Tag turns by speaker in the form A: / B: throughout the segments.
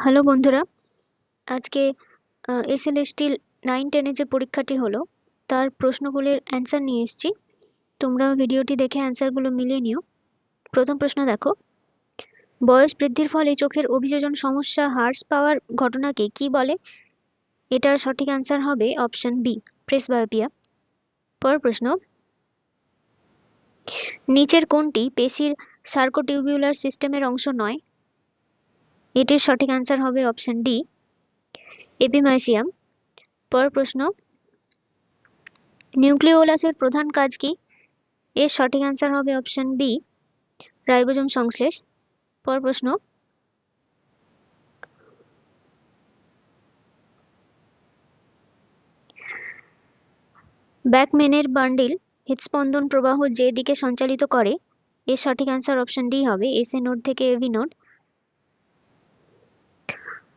A: Hello বন্ধুরা, আজকে SLST 9-10 যে পরীক্ষাটি হলো তার প্রশ্নগুলির অ্যান্সার নিয়ে এসেছি। তোমরা ভিডিওটি দেখে অ্যান্সারগুলো মিলিয়ে নিও। প্রথম প্রশ্ন দেখো, বয়স বৃদ্ধির ফলে চোখের অভিযোজন সমস্যা হ্রাস পাওয়ার ঘটনাকে কি বলে? এটার সঠিক অ্যান্সার হবে অপশন বি, প্রেসবায়োপিয়া। পরের প্রশ্ন, নিচের কোনটি পেশির সার্কোটিউবিউলার সিস্টেমের অংশ নয়? এটির সঠিক অ্যান্সার হবে অপশন ডি, এপিমাইসিয়াম। পরের প্রশ্ন, নিউক্লিওলাসের প্রধান কাজ কি? এর সঠিক অ্যান্সার হবে অপশন বি, রাইবোজোম সংশ্লেষ। পরের প্রশ্ন, ব্যাকম্যানের বান্ডিল হৃৎস্পন্দন প্রবাহ যে দিকে সঞ্চালিত করে? এর সঠিক অ্যান্সার অপশন ডি হবে এসএ নোড থেকে AV node.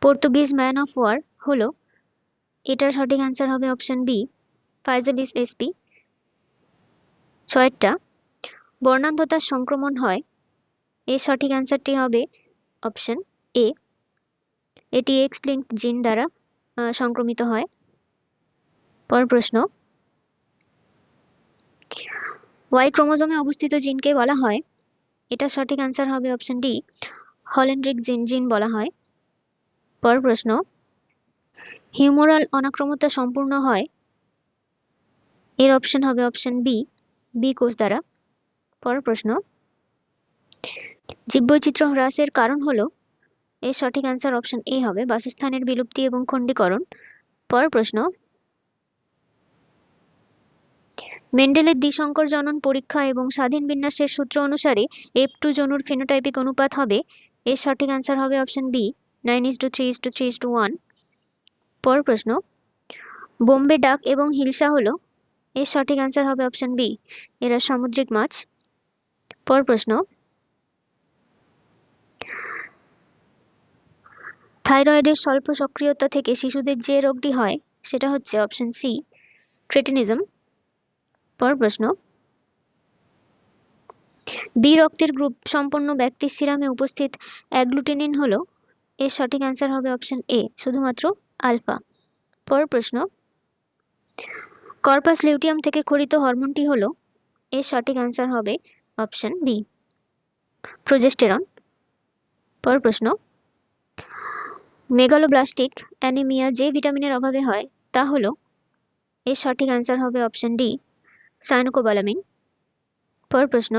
A: Portuguese man of war হলো? এটার সঠিক অ্যান্সার হবে অপশন বি, ফাইজালিস এসপি। 6টা, বর্ণান্ধতার সংক্রমণ হয়? এর সঠিক অ্যান্সারটি হবে অপশন এ, এটি এক্স লিঙ্কড জিন দ্বারা সংক্রমিত হয়। পরের প্রশ্ন, ওয়াই ক্রোমোজোমে অবস্থিত জিনকে বলা হয়? এটা সঠিক অ্যান্সার হবে অপশন ডি, হল্যান্ড্রিক জিন বলা হয়। পরের প্রশ্ন, হিউমোরাল অনাক্রমতা সম্পূর্ণ হয়? এর অপশন হবে অপশন বি, বি কোষ দ্বারা। পরের প্রশ্ন, জীববৈচিত্র্য হ্রাসের কারণ হলো? এর সঠিক অ্যান্সার অপশন এ হবে বাসস্থানের বিলুপ্তি এবং খণ্ডীকরণ। পরের প্রশ্ন, মেন্ডেলের দ্বিসংকর জনন পরীক্ষা এবং স্বাধীন বিন্যাসের সূত্র অনুসারে F2 জনুর ফেনোটাইপিক অনুপাত হবে? এর সঠিক অ্যান্সার হবে অপশন বি, 9:3:3:1। পরের প্রশ্ন, বোম্বে ডাক এবং হিলসা হলো? এর সঠিক অ্যান্সার হবে অপশন বি, এরা সামুদ্রিক মাছ। পরের প্রশ্ন, থাইরয়েডের স্বল্প সক্রিয়তা থেকে শিশুদের যে রোগটি হয় সেটা হচ্ছে অপশন সি, ক্রেটিনিজম। পরের প্রশ্ন, বি রক্তের গ্রুপ সম্পন্ন ব্যক্তির সিরামে উপস্থিত অ্যাগ্লুটিনিন হলো? এর সঠিক অ্যান্সার হবে অপশন এ, শুধুমাত্র আলফা। পরের প্রশ্ন, কর্পাস লিউটিয়াম থেকে খরিত হরমোনটি হলো? এর সঠিক অ্যান্সার হবে অপশন বি, প্রোজেস্টেরন। পরের প্রশ্ন, মেগালোব্লাস্টিক অ্যানিমিয়া যে ভিটামিনের অভাবে হয় তা হলো? এর সঠিক অ্যান্সার হবে অপশন ডি, সায়ানোকোবালামিন। পরের প্রশ্ন,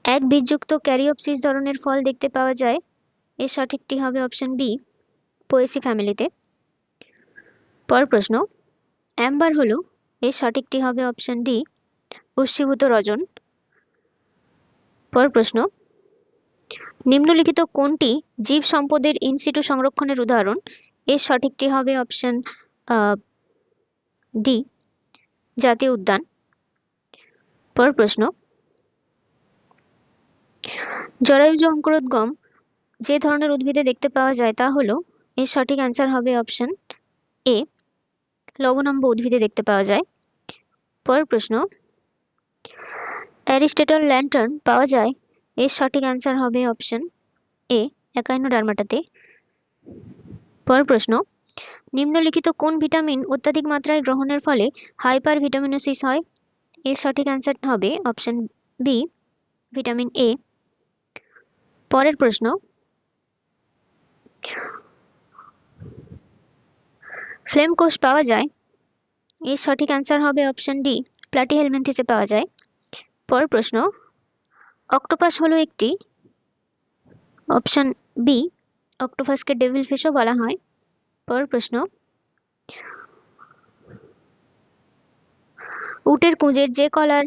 A: এক বীজযুক্ত ক্যারিওপসিস ধরনের ফল দেখতে পাওয়া যায়? এর সঠিকটি হবে অপশন বি, পোয়েসি ফ্যামিলিতে। পরের প্রশ্ন, অ্যাম্বার হলো? এর সঠিকটি হবে অপশন ডি, উৎসীভূত রজন। পরের প্রশ্ন, নিম্নলিখিত কোনটি জীব সম্পদের ইনসিটু সংরক্ষণের উদাহরণ? এর সঠিকটি হবে অপশন ডি, জাতীয় উদ্যান। পরের প্রশ্ন, জরায়ুজ অঙ্কুরোদ্গম যে ধরনের উদ্ভিদে দেখতে পাওয়া যায় তা হলো? এর সঠিক অ্যান্সার হবে অপশন এ, লবণাম্ব উদ্ভিদে দেখতে পাওয়া যায়। পরের প্রশ্ন, অ্যারিস্টটল ল্যান্টার্ন পাওয়া যায়? এর সঠিক অ্যান্সার হবে অপশন এ, একাইনোডার্মাটাতে। পরের প্রশ্ন, নিম্নলিখিত কোন ভিটামিন অত্যাধিক মাত্রায় গ্রহণের ফলে হাইপার ভিটামিনোসিস হয়? এর সঠিক অ্যান্সার হবে অপশন বি, ভিটামিন এ। পরের প্রশ্ন, ফ্লেম কোষ পাওয়া যায়? এর সঠিক অ্যান্সার হবে অপশন ডি, প্লাটিহেলমিনথেসে পাওয়া যায়। পরের প্রশ্ন, অক্টোপাস হলো একটি? অপশন বি, অক্টোপাসকে ডেভিল ফিশও বলা হয়। পরের প্রশ্ন, উটের কুঁজের যে কলার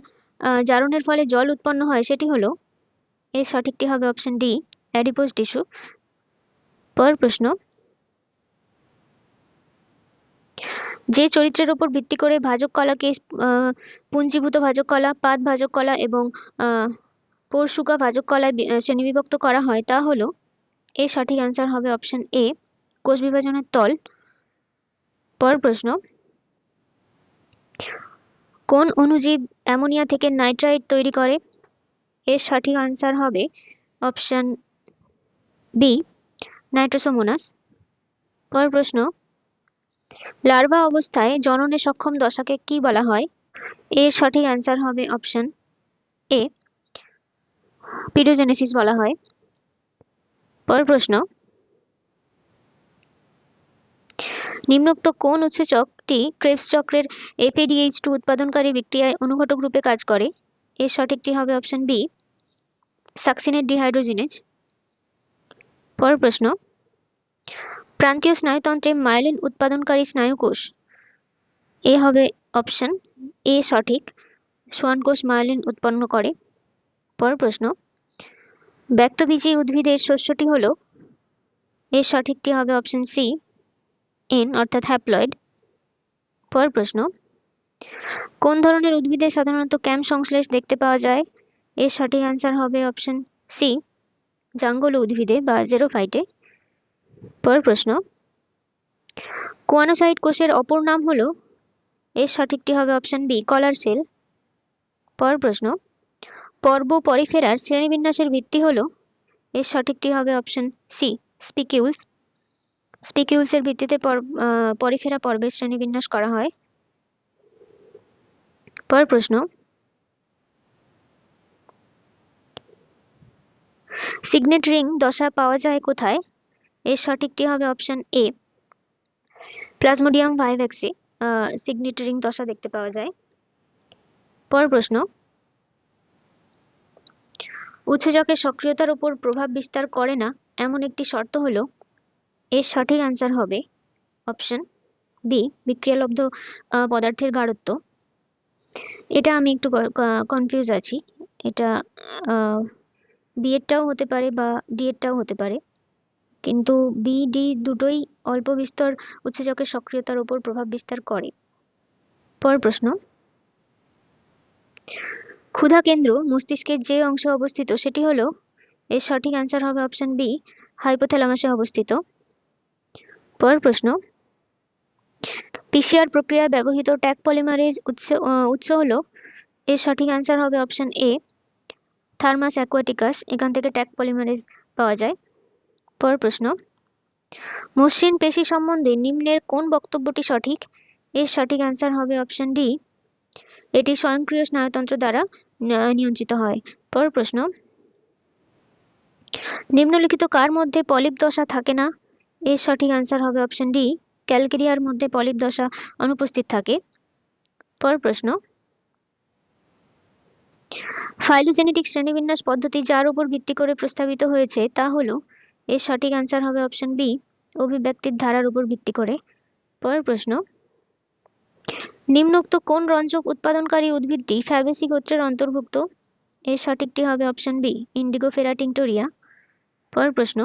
A: জারণের ফলে জল উৎপন্ন হয় সেটি হলো? এর সঠিকটি হবে অপশন ডি, অ্যাডিপোজ টিস্যু। পরের প্রশ্ন, যে চরিত্রের উপর ভিত্তি করে ভাজক কলাকে পুঞ্জীভূত ভাজক কলা, পাত ভাজক কলা এবং পোরশুকা ভাজক কলায় শ্রেণীবিভক্ত করা হয় তা হলো? এর সঠিক অ্যান্সার হবে অপশন এ, কোষ বিভাজনের তল। পরের প্রশ্ন, কোন অণুজীব অ্যামোনিয়া থেকে নাইট্রাইট তৈরি করে? এর সঠিক আনসার হবে অপশন বি, নাইট্রোসোমোনাস। পরের প্রশ্ন, লার্ভা অবস্থায় জননে সক্ষম দশাকে কি বলা হয়? এর সঠিক অ্যান্সার হবে অপশন এ, পিডোজেনেসিস বলা হয়। পরের প্রশ্ন, নিম্নোক্ত কোন উৎসেচকটি ক্রেবস চক্রের FADH2 উৎপাদনকারী বিক্রিয়ায় অনুঘটক রূপে কাজ করে? এর সঠিকটি হবে অপশন বি, সাকসিনেট ডিহাইড্রোজিনেজ। পরের প্রশ্ন, প্রান্তীয় স্নায়ুতন্ত্রে মায়োলিন উৎপাদনকারী স্নায়ুকোষ? এ হবে অপশন এ সঠিক, সোয়ান কোষ মায়োলিন উৎপন্ন করে। পরের প্রশ্ন, ব্যক্তবীজী উদ্ভিদের শস্যটি হল? এর সঠিকটি হবে অপশন সি, এন অর্থাৎ হ্যাপ্লয়েড। পরের প্রশ্ন, কোন ধরনের উদ্ভিদে সাধারণত ক্যাম সংশ্লেষ দেখতে পাওয়া যায়? এর সঠিক অ্যান্সার হবে অপশন সি, জাঙ্গল উদ্ভিদে বা জেরোফাইটে। পরের প্রশ্ন, কোয়ানোসাইট কোষের অপর নাম হলো? এর সঠিকটি হবে অপশন বি, কলার সেল। পরের প্রশ্ন, পর্ব পরিফেরার শ্রেণীবিন্যাসের ভিত্তি হলো? এর সঠিকটি হবে অপশন সি, স্পিকিউলস। স্পিকিউলসের ভিত্তিতে পরিফেরা পর্বের শ্রেণীবিন্যাস করা হয়। পরের প্রশ্ন, সিগনেট রিং দশা পাওয়া যায় কোথায়? এর সঠিকটি হবে অপশন এ, প্লাজমোডিয়াম ভাইভ্যাক্সে সিগনেট রিং দশা দেখতে পাওয়া যায়। পরের প্রশ্ন, উৎসেচকের সক্রিয়তার উপর প্রভাব বিস্তার করে না এমন একটি শর্ত হলো? এর সঠিক অ্যান্সার হবে অপশন বি, বিক্রিয়ালব্ধ পদার্থের গাঢ়ত্ব। এটা আমি একটু কনফিউজ আছি, এটা বি এরটাও হতে পারে বা ডি এরটাও হতে পারে, কিন্তু বি ডি দুটোই অল্প বিস্তর উৎসেচকের সক্রিয়তার উপর প্রভাব বিস্তার করে। পরের প্রশ্ন, ক্ষুধা কেন্দ্র মস্তিষ্কের যে অংশে অবস্থিত সেটি হলো? এর সঠিক অ্যান্সার হবে অপশন বি, হাইপোথ্যালামাসে অবস্থিত। পরের প্রশ্ন, পিসিআর প্রক্রিয়ায় ব্যবহৃত ট্যাগ পলিমারেজ উৎস হলো? এর সঠিক অ্যান্সার হবে অপশন এ, থার্মাস অ্যাকুয়াটিকাস, এখান থেকে ট্যাগ পলিমারেজ পাওয়া যায়। পরের প্রশ্ন, মসৃণ পেশি সম্বন্ধে নিম্নের কোন বক্তব্যটি সঠিক? এর সঠিক অ্যান্সার হবে অপশন ডি, এটি স্বয়ংক্রিয় স্নায়ুতন্ত্র দ্বারা নিয়ন্ত্রিত হয়। পরের প্রশ্ন, নিম্নলিখিত কার মধ্যে পলিপ দশা থাকে না? এর সঠিক অ্যান্সার হবে অপশন ডি, ক্যালকেরিয়ার মধ্যে পলিপ দশা অনুপস্থিত থাকে। পরের প্রশ্ন, ফাইলোজেনেটিক শ্রেণীবিন্যাস পদ্ধতি যার উপর ভিত্তি করে প্রস্তাবিত হয়েছে তা হলো? এর সঠিক অ্যান্সার হবে অপশন বি, অভিব্যক্তির ধারার উপর ভিত্তি করে। পরের প্রশ্ন, নিম্নোক্ত কোন রঞ্জক উৎপাদনকারী উদ্ভিদটি ফ্যাবেসি গোত্রের অন্তর্ভুক্ত? এর সঠিকটি হবে অপশন বি, ইন্ডিগোফেরা টিংটোরিয়া। পরের প্রশ্ন,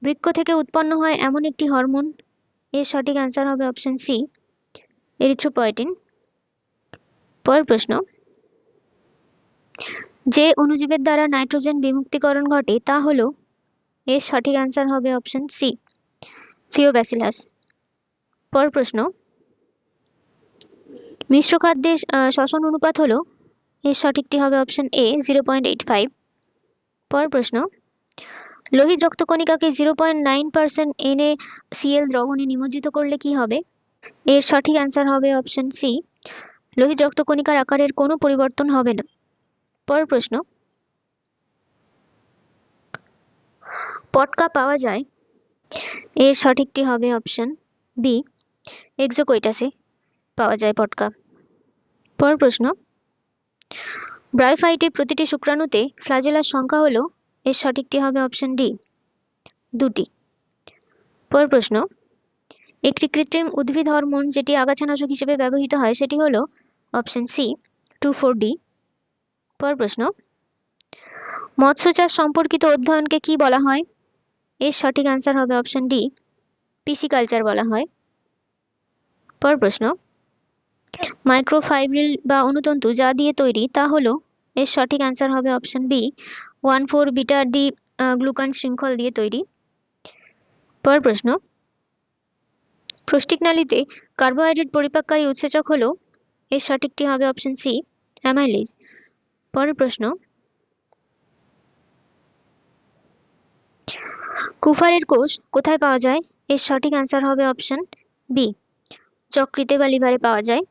A: বৃক্ক থেকে উৎপন্ন হয় এমন একটি হরমোন? এর সঠিক অ্যান্সার হবে অপশন সি, এরিথ্রোপয়েটিন। পরের প্রশ্ন, যে অণুজীবের দ্বারা নাইট্রোজেন বিমুক্তীকরণ ঘটে তা হলো? এর সঠিক অ্যান্সার হবে অপশন সি, থিওব্যাসিলাস। পরের প্রশ্ন, মিশ্র খাদ্যের শ্বসন অনুপাত হলো? এর সঠিকটি হবে অপশন এ, 0.85। পরের প্রশ্ন, লোহিত রক্তকণিকাকে 0.9% NaCl দ্রবণে নিমজ্জিত করলে কি হবে? এর সঠিক অ্যান্সার হবে অপশন সি, লোহিত রক্তকণিকার আকারের কোনো পরিবর্তন হবে না। পরের প্রশ্ন, পটকা পাওয়া যায়? এর সঠিকটি হবে অপশন বি, এক্সোকৈটাসে পাওয়া যায় পটকা। পরের প্রশ্ন, ব্রায়োফাইটের প্রতিটি শুক্রাণুতে ফ্লাজেলার সংখ্যা হলো? এর সঠিকটি হবে অপশন ডি, 2টি। পরের প্রশ্ন, একটি কৃত্রিম উদ্ভিদ হরমোন যেটি আগাছানাশক হিসেবে ব্যবহৃত হয় সেটি হলো? Option C, 2,4-D। পরের প্রশ্ন, মৎস্য চাষ সম্পর্কিত অধ্যয়নকে কি বলা হয়? এর সঠিক অ্যান্সার হবে অপশন ডি, পিসিকালচার বলা হয়। পরের প্রশ্ন, মাইক্রোফাইব্রিল বা অনুতন্তু যা দিয়ে তৈরি তা হলো? এর সঠিক অ্যান্সার হবে অপশন বি, 1,4-বিটা-ডি গ্লুকান শৃঙ্খল দিয়ে তৈরি। পরের প্রশ্ন, প্রষ্টিকনালীতে কার্বোহাইড্রেট পরিপাককারী উৎসেচক হলো? এর সঠিকটি হবে অপশন সি, অ্যামাইলেজ। পরের প্রশ্ন, কুফারের কোষ কোথায় পাওয়া যায়? এর সঠিক অ্যান্সার হবে অপশন বি, যকৃতে বা লিভারে পাওয়া যায়।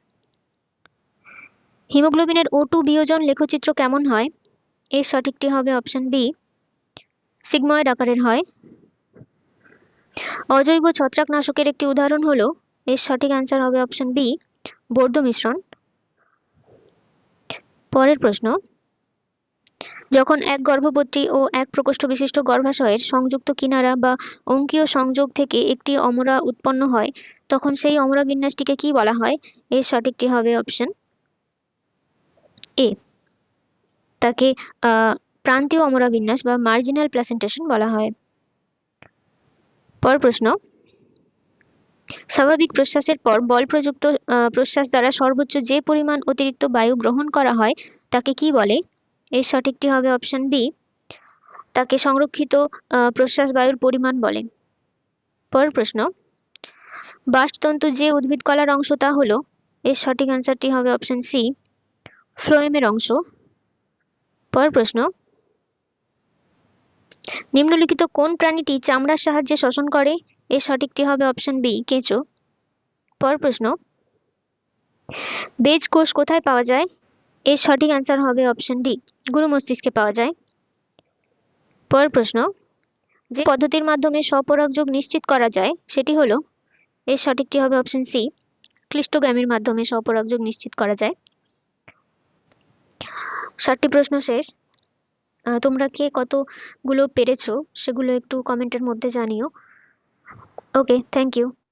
A: হিমোগ্লোবিনের O2 বিয়োজন লেখচিত্র কেমন হয়? এর সঠিকটি হবে অপশন বি, সিগময়েড আকারের হয়। অজৈব ছত্রাকনাশকের একটি উদাহরণ হলো? এর সঠিক অ্যান্সার হবে অপশন বি, বর্ধ্য মিশ্রণ। পরের প্রশ্ন, যখন এক গর্ভপত্রী ও এক প্রকোষ্ঠ বিশিষ্ট গর্ভাশয়ের সংযুক্ত কিনারা বা অঙ্কীয় সংযোগ থেকে একটি অমরা উৎপন্ন হয়, তখন সেই অমরা বিন্যাসটিকে কি বলা হয়? এর সঠিকটি হবে অপশন এ, তাকে প্রান্তীয় অমরা বিন্যাস বা মার্জিনাল প্লাসেন্টেশন বলা হয়। পর প্রশ্ন, স্বাভাবিক প্রশ্বাসের পর বল প্রযুক্ত প্রশ্বাস দ্বারা সর্বোচ্চ যে পরিমাণ অতিরিক্ত বায়ু গ্রহণ করা হয় তাকে কি বলে? এর সঠিকটি হবে অপশন বি, তাকে সংরক্ষিত প্রশ্বাস বায়ুর পরিমাণ বলে। পরের প্রশ্ন, বাস্টতন্তু যে উদ্ভিদ কলার অংশ তা হলো? এর সঠিক অ্যান্সারটি হবে অপশন সি, ফ্লোয়েমের অংশ। পরের প্রশ্ন, নিম্নলিখিত কোন প্রাণীটি চামড়ার সাহায্যে শ্বসন করে? এর সঠিকটি হবে অপশন বি, কেঁচো। পরের প্রশ্ন, বেজ কোষ কোথায় পাওয়া যায়? এর সঠিক অ্যান্সার হবে অপশন ডি, গুরু মস্তিষ্কে পাওয়া যায়। পরের প্রশ্ন, যে পদ্ধতির মাধ্যমে স্বপরাগযোগ নিশ্চিত করা যায় সেটি হলো? এর সঠিকটি হবে অপশন সি, ক্লিষ্টগ্যামির মাধ্যমে স্বপরাগযোগ নিশ্চিত করা যায়। 7টি প্রশ্ন শেষ। তোমরা কে কতগুলো পেরেছো সেগুলো একটু কমেন্টের মধ্যে জানিও। ওকে, থ্যাংক ইউ।